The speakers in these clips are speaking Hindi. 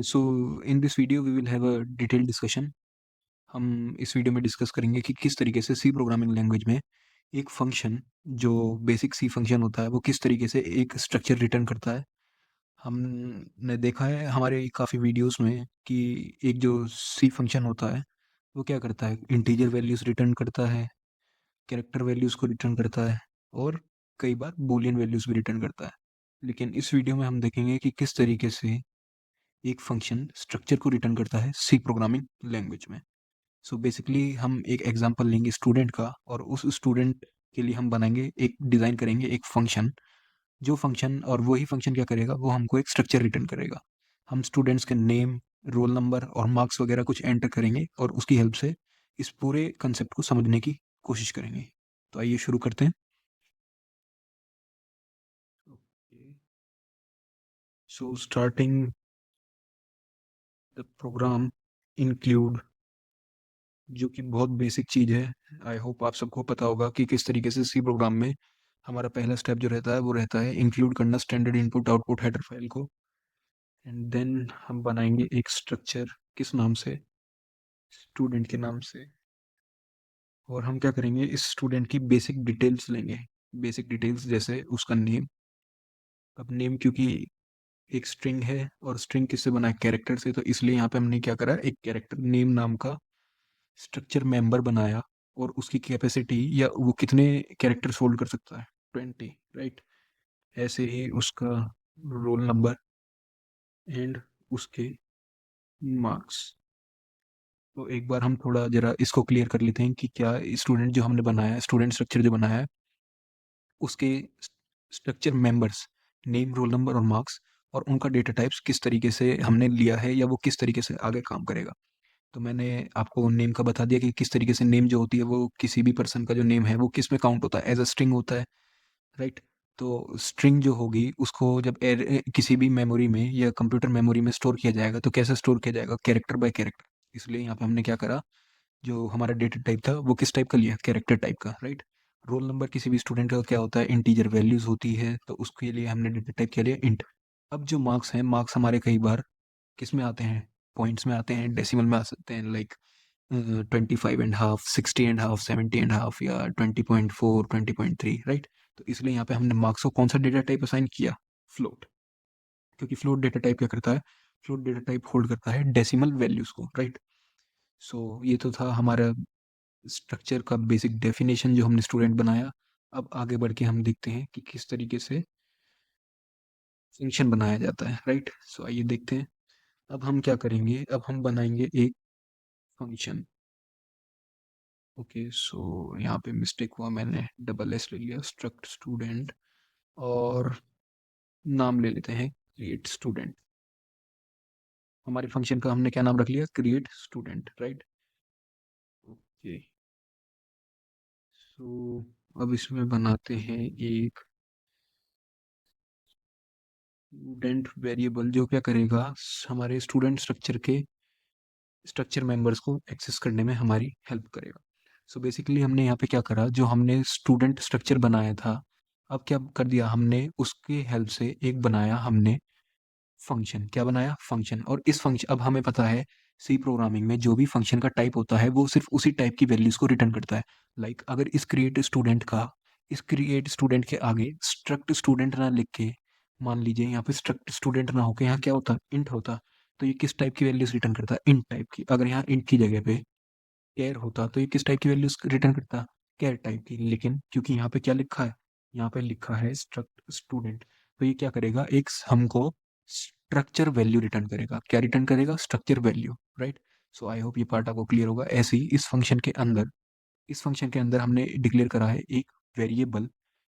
So in this video we will have a detailed discussion. हम इस वीडियो में डिस्कस करेंगे कि किस तरीके से सी प्रोग्रामिंग लैंग्वेज में एक फंक्शन जो बेसिक सी फंक्शन होता है वो किस तरीके से एक स्ट्रक्चर रिटर्न करता है। हमने देखा है हमारे काफ़ी वीडियोस में कि एक जो सी फंक्शन होता है वो क्या करता है, इंटीजर वैल्यूज़ रिटर्न करता है, कैरेक्टर वैल्यूज़ को रिटर्न करता है और कई बार बूलियन वैल्यूज़ भी रिटर्न करता है। लेकिन इस वीडियो में हम देखेंगे कि किस तरीके से एक फंक्शन स्ट्रक्चर को रिटर्न करता है सी प्रोग्रामिंग लैंग्वेज में। सो बेसिकली हम एक एग्जांपल लेंगे स्टूडेंट का और उस स्टूडेंट के लिए हम बनाएंगे एक डिज़ाइन करेंगे एक फंक्शन, जो फंक्शन और वही फंक्शन क्या करेगा, वो हमको एक स्ट्रक्चर रिटर्न करेगा। हम स्टूडेंट्स के नेम, रोल नंबर और मार्क्स वगैरह कुछ एंटर करेंगे और उसकी हेल्प से इस पूरे कंसेप्ट को समझने की कोशिश करेंगे। तो आइए शुरू करते हैं। So starting the program include, जो कि बहुत बेसिक चीज़ है। आई होप आप सबको पता होगा कि किस तरीके से सी प्रोग्राम में हमारा पहला स्टेप जो रहता है वो रहता है इंक्लूड करना standard input output header file को। एंड देन हम बनाएंगे एक स्ट्रक्चर, किस नाम से, स्टूडेंट के नाम से। और हम क्या करेंगे, इस स्टूडेंट की बेसिक डिटेल्स लेंगे। बेसिक डिटेल्स जैसे उसका नेम। अब नेम क्योंकि एक स्ट्रिंग है और स्ट्रिंग किससे बना है, कैरेक्टर से, तो इसलिए यहाँ पे हमने क्या करा, एक कैरेक्टर नेम नाम का स्ट्रक्चर मेंबर बनाया और उसकी कैपेसिटी या वो कितने कैरेक्टर्स होल्ड कर सकता है, 20, राइट। ऐसे ही उसका रोल नंबर एंड उसके मार्क्स। तो एक बार हम थोड़ा जरा इसको क्लियर कर लेते हैं कि क्या स्टूडेंट जो हमने बनाया है, स्टूडेंट स्ट्रक्चर जो बनाया है, उसके structure members name, role number और मार्क्स और उनका डेटा टाइप्स किस तरीके से हमने लिया है या वो किस तरीके से आगे काम करेगा। तो मैंने आपको नेम का बता दिया कि किस तरीके से नेम जो होती है वो किसी भी पर्सन का जो नेम है वो किस में काउंट होता है, एज अ स्ट्रिंग होता है, राइट। तो स्ट्रिंग जो होगी उसको जब किसी भी मेमोरी में या कंप्यूटर मेमोरी में स्टोर किया जाएगा तो कैसे स्टोर किया जाएगा, कैरेक्टर बाय कैरेक्टर। इसलिए यहाँ पे हमने क्या करा, जो हमारा डेटा टाइप था वो किस टाइप का लिया, कैरेक्टर टाइप का, राइट। रोल नंबर किसी भी स्टूडेंट का क्या होता है, इंटीजर वैल्यूज होती है, तो उसके लिए हमने डेटा टाइप क्या लिया, इंट। अब जो मार्क्स हैं, मार्क्स हमारे कई बार किस में आते हैं, पॉइंट्स में आते हैं, डेसिमल में आ सकते हैं, लाइक 25.5, 60.5, 70.5 या 20.4, 20.3, राइट। तो इसलिए यहाँ पे हमने मार्क्स को कौन सा डेटा टाइप असाइन किया, फ्लोट। क्योंकि फ्लोट डेटा टाइप क्या करता है, फ्लोट डेटा टाइप होल्ड करता है डेसिमल वैल्यूज को, राइट। सो ये तो था हमारा स्ट्रक्चर का बेसिक डेफिनेशन जो हमने स्टूडेंट बनाया। अब आगे बढ़ के हम देखते हैं कि किस तरीके से फंक्शन बनाया जाता है, राइट। सो आइए देखते हैं। अब हम क्या करेंगे, अब हम बनाएंगे एक फंक्शन। ओके, सो यहाँ पे मिस्टेक हुआ, मैंने डबल एस ले लिया, स्ट्रक्ट स्टूडेंट, और नाम ले लेते हैं क्रिएट स्टूडेंट। हमारे फंक्शन का हमने क्या नाम रख लिया, क्रिएट स्टूडेंट, राइट। ओके, सो अब इसमें बनाते हैं एक स्टूडेंट वेरिएबल जो क्या करेगा, हमारे स्टूडेंट स्ट्रक्चर के स्ट्रक्चर मेंबर्स को एक्सेस करने में हमारी हेल्प करेगा। सो बेसिकली हमने यहाँ पे क्या करा, जो हमने स्टूडेंट स्ट्रक्चर बनाया था, अब क्या कर दिया हमने, उसके हेल्प से एक बनाया हमने फंक्शन। क्या बनाया, फंक्शन। और इस फंक्शन, अब हमें पता है सी प्रोग्रामिंग में जो भी फंक्शन का टाइप होता है वो सिर्फ उसी टाइप की वैल्यूज को रिटर्न करता है। लाइक अगर इस क्रिएट स्टूडेंट के आगे स्ट्रक्ट स्टूडेंट ना लिख के, मान लीजिए यहाँ पे स्ट्रक्ट स्टूडेंट ना होके यहाँ क्या होता, इंट होता, तो ये किस टाइप की वैल्यूज रिटर्न करता है, इंट टाइप की। अगर यहाँ इंट की जगह पे कैर होता तो ये किस टाइप की वैल्यूज रिटर्न करता, कैर टाइप की। लेकिन क्योंकि यहाँ पे क्या लिखा है, यहाँ पे लिखा है स्ट्रक्ट स्टूडेंट, तो ये क्या करेगा, एक हमको स्ट्रक्चर वैल्यू रिटर्न करेगा। क्या रिटर्न करेगा, structure value, right. So I hope ये पार्ट आपको क्लियर होगा। ऐसे ही इस फंक्शन के अंदर हमने डिक्लेयर करा है एक वेरिएबल।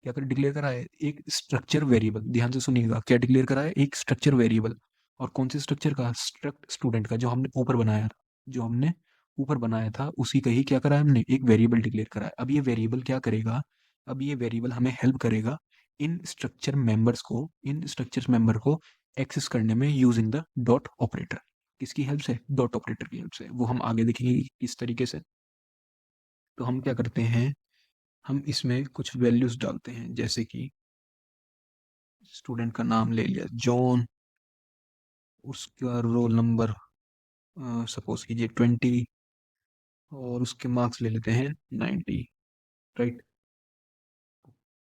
क्या कर डिक्लेयर करा है, एक स्ट्रक्चर वेरिएबल। ध्यान से सुनिएगा, क्या डिक्लेयर करा है, एक स्ट्रक्चर वेरिएबल। और कौन से स्ट्रक्चर का, स्ट्रक्ट स्टूडेंट का, जो हमने ऊपर बनाया था, जो हमने ऊपर बनाया था उसी का ही क्या करा है, हमने एक वेरिएबल डिक्लेयर करा है। अब ये वेरिएबल क्या करेगा, अब ये वेरिएबल हमें हेल्प करेगा इन स्ट्रक्चर मेंबर को एक्सेस करने में यूजिंग द डॉट ऑपरेटर। किसकी हेल्प से, डॉट ऑपरेटर की हेल्प से। वो हम आगे देखेंगे कि किस तरीके से। तो हम क्या करते हैं, हम इसमें कुछ वैल्यूज डालते हैं, जैसे कि स्टूडेंट का नाम ले लिया जॉन, उसका रोल नंबर सपोज कीजिए 20 और उसके मार्क्स ले लेते हैं 90, राइट।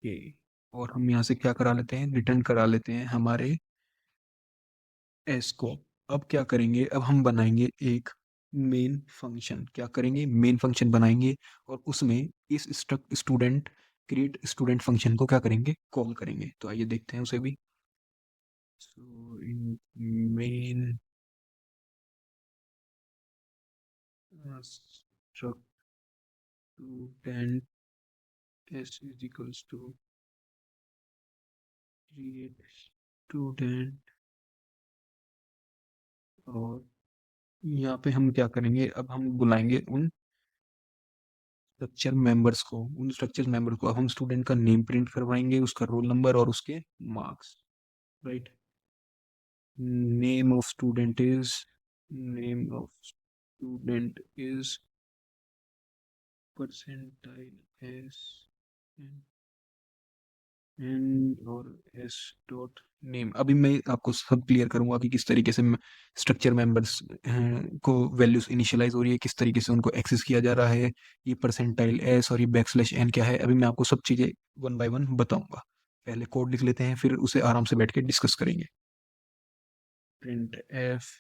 ये और हम यहाँ से क्या करा लेते हैं, रिटर्न करा लेते हैं हमारे एस को। अब क्या करेंगे, अब हम बनाएंगे एक मेन फंक्शन। क्या करेंगे, मेन फंक्शन बनाएंगे और उसमें इस struct student create student function को क्या करेंगे, कॉल करेंगे। तो आइए देखते हैं उसे भी। So in main student S is equals to create student. और यहाँ पे हम क्या करेंगे, अब हम बुलाएंगे उन स्ट्रक्चर मेंबर्स को, उन स्ट्रक्चर मेंबर को। अब हम स्टूडेंट का नेम प्रिंट करवाएंगे, उसका रोल नंबर और उसके marks, right. Name of student is, name of student is percentile S N और एस डॉट नेम। अभी मैं आपको सब क्लियर करूंगा कि किस तरीके से स्ट्रक्चर मेंबर्स को वैल्यूज इनिशियलाइज हो रही है, किस तरीके से उनको एक्सेस किया जा रहा है, ये परसेंटाइल एस और ये बैकस्लैश एन क्या है। अभी मैं आपको सब चीजें वन बाय वन बताऊंगा। पहले कोड लिख लेते हैं, फिर उसे आराम से बैठ के डिस्कस करेंगे। Print F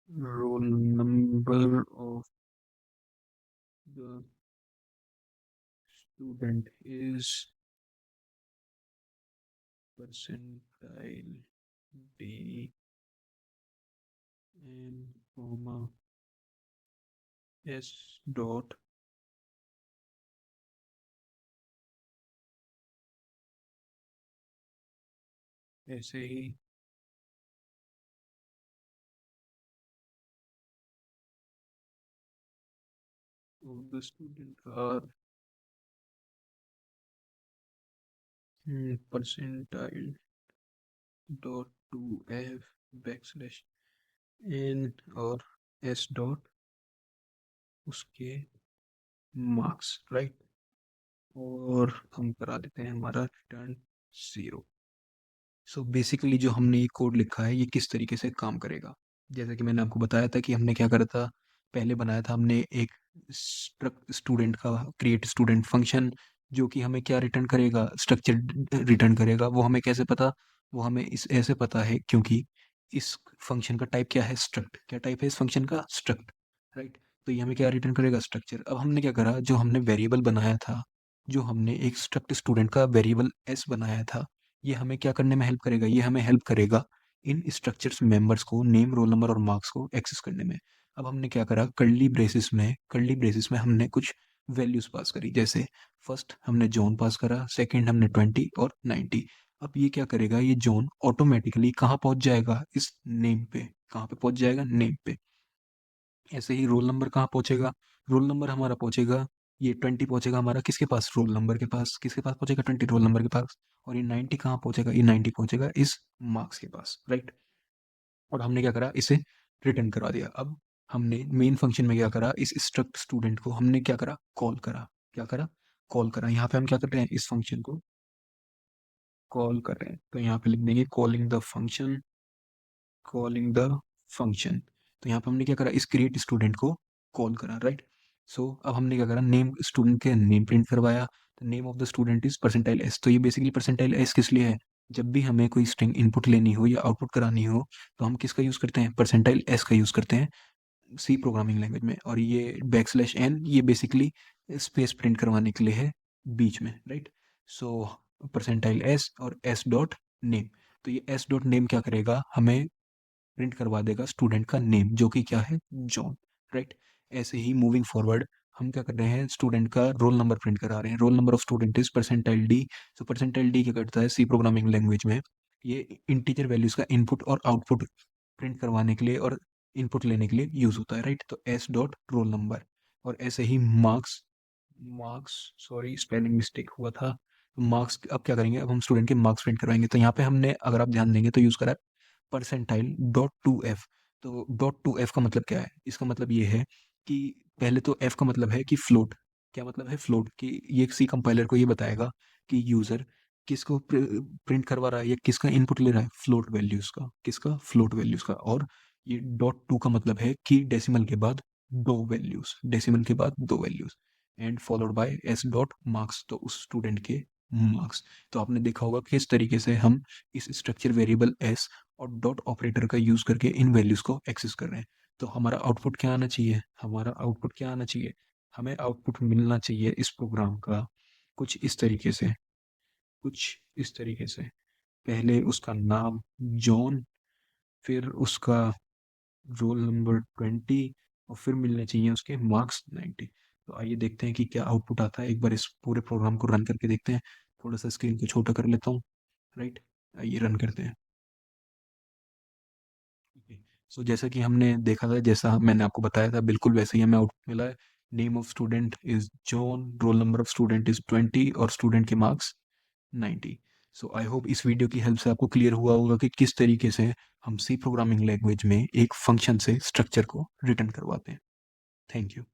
roll number of the student is percentile D N comma S dot ऐसे ही of the student are percentile dot to f backslash n और s डॉट उसके मार्क्स, राइट। और हम करा देते हैं हमारा रिटर्न 0। सो बेसिकली जो हमने ये कोड लिखा है ये किस तरीके से काम करेगा, जैसे कि मैंने आपको बताया था कि हमने क्या करा था, पहले बनाया था हमने एक स्टूडेंट का क्रिएट स्टूडेंट फंक्शन, जो कि हमें क्या रिटर्न करेगा, स्ट्रक्चर रिटर्न करेगा। वो हमें कैसे पता, वो हमें इस ऐसे पता है क्योंकि इस फंक्शन का टाइप क्या है, स्ट्रक्ट। क्या टाइप है इस फंक्शन का, स्ट्रक्ट, राइट। तो ये हमें क्या रिटर्न करेगा, स्ट्रक्चर। अब हमने क्या करा, जो हमने वेरिएबल बनाया था, जो हमने एक स्ट्रक्ट स्टूडेंट का वेरिएबल एस बनाया था, ये हमें क्या करने में हेल्प करेगा, ये हमें हेल्प करेगा इन स्ट्रक्चर्स मेंबर्स को नेम रोल नंबर और मार्क्स को एक्सेस करने में। अब हमने क्या करा, कर्ली ब्रेसिस में हमने कुछ वैल्यूज पास करी। जैसे फर्स्ट हमने जॉन पास करा, सेकंड हमने 20 और 90। अब ये क्या करेगा, ये जॉन ऑटोमेटिकली कहाँ पहुंच जाएगा, इस नेम पे। कहाँ पे पहुंच जाएगा, नेम पे। ऐसे ही रोल नंबर कहाँ पहुंचेगा, रोल नंबर हमारा पहुंचेगा, ये 20 पहुंचेगा हमारा किसके पास, रोल नंबर के पास। किसके पास पहुंचेगा, 20 रोल नंबर के पास। और ये 90 कहाँ पहुंचेगा, ये 90 पहुंचेगा इस मार्क्स के पास, राइट। और हमने क्या करा, इसे रिटर्न करवा दिया। अब हमने मेन फंक्शन में क्या करा, इस स्ट्रक्ट स्टूडेंट को हमने क्या करा, कॉल करा। क्या करा, कॉल करा। यहाँ पे हम क्या कर रहे हैं, इस फंक्शन को कॉल कर रहे हैं। तो यहाँ पे लिख देंगे calling the function, calling the function. तो यहाँ पे हमने क्या करा, इस क्रिएट स्टूडेंट को कॉल करा, राइट। सो अब हमने क्या करा, नेम स्टूडेंट के नेम प्रिंट करवाया। तो name of the student is percentile S. तो ये बेसिकली परसेंटाइल एस किस लिए है, जब भी हमें कोई स्ट्रिंग इनपुट लेनी हो या आउटपुट करानी हो तो हम किसका यूज करते हैं, परसेंटाइल एस का यूज करते हैं सी प्रोग्रामिंग लैंग्वेज में। और ये बैकस्लैश एन ये बेसिकली स्पेस प्रिंट करवाने के लिए है बीच में, राइट। सो परसेंटाइल एस और एस डॉट नेम। तो ये एस डॉट नेम क्या करेगा, हमें प्रिंट करवा देगा स्टूडेंट का नेम, जो कि क्या है, जॉन, राइट। ऐसे ही मूविंग फॉरवर्ड हम क्या कर रहे हैं, स्टूडेंट का रोल नंबर प्रिंट करा रहे हैं। Role number of student is percentile D. So percentile D क्या करता है, सी प्रोग्रामिंग लैंग्वेज में ये इंटीजर वैल्यूज का इनपुट और आउटपुट प्रिंट करवाने के लिए और इनपुट लेने के लिए यूज होता है, राइट। तो एस डॉट रोल नंबर। और ऐसे ही marks, marks sorry spelling mistake हुआ था। मार्क्स अब क्या करेंगे, अब हम स्टूडेंट के मार्क्स प्रिंट करवाएंगे। तो यहाँ पे हमने अगर आप ध्यान देंगे तो यूज करा परसेंटाइल डॉट टू एफ। तो डॉट टू एफ का मतलब क्या है, इसका मतलब ये है कि पहले तो एफ का मतलब है कि फ्लोट। क्या मतलब है, फ्लोट। कि ये सी कंपाइलर को ये बताएगा कि यूजर किसको प्रिंट करवा रहा है या किसका इनपुट ले रहा है, फ्लोट वैल्यूज का, किसका, फ्लोट वैल्यूज का। और ये डॉट टू का मतलब है कि डेसिमल के बाद दो वैल्यूज, डेसिमल के बाद दो values, and followed by S dot marks, तो उस स्टूडेंट के मार्क्स। तो आपने देखा होगा किस तरीके से हम इस स्ट्रक्चर वेरिएबल एस और डॉट ऑपरेटर का यूज करके इन वैल्यूज को एक्सेस कर रहे हैं। तो हमारा आउटपुट क्या आना चाहिए, हमारा आउटपुट क्या आना चाहिए, हमें आउटपुट मिलना चाहिए इस प्रोग्राम का कुछ इस तरीके से, कुछ इस तरीके से। पहले उसका नाम जॉन, फिर उसका रोल नंबर 20, और फिर मिलने चाहिए उसके मार्क्स 90। तो आइए देखते हैं कि क्या आउटपुट आता है। एक बार इस पूरे प्रोग्राम को रन करके देखते हैं। थोड़ा सा स्क्रीन को छोटा कर लेता हूँ। राइट, आइए रन करते हैं। सो जैसा कि हमने देखा था, जैसा मैंने आपको बताया था, बिल्कुल वैसे ही हमें आउटपुट मिला है। Name of student is John, role number of student is 20 और स्टूडेंट के मार्क्स 90। सो आई होप इस वीडियो की हेल्प से आपको क्लियर हुआ होगा कि किस तरीके से हम सी प्रोग्रामिंग लैंग्वेज में एक फंक्शन से स्ट्रक्चर को रिटर्न करवाते हैं। Thank you.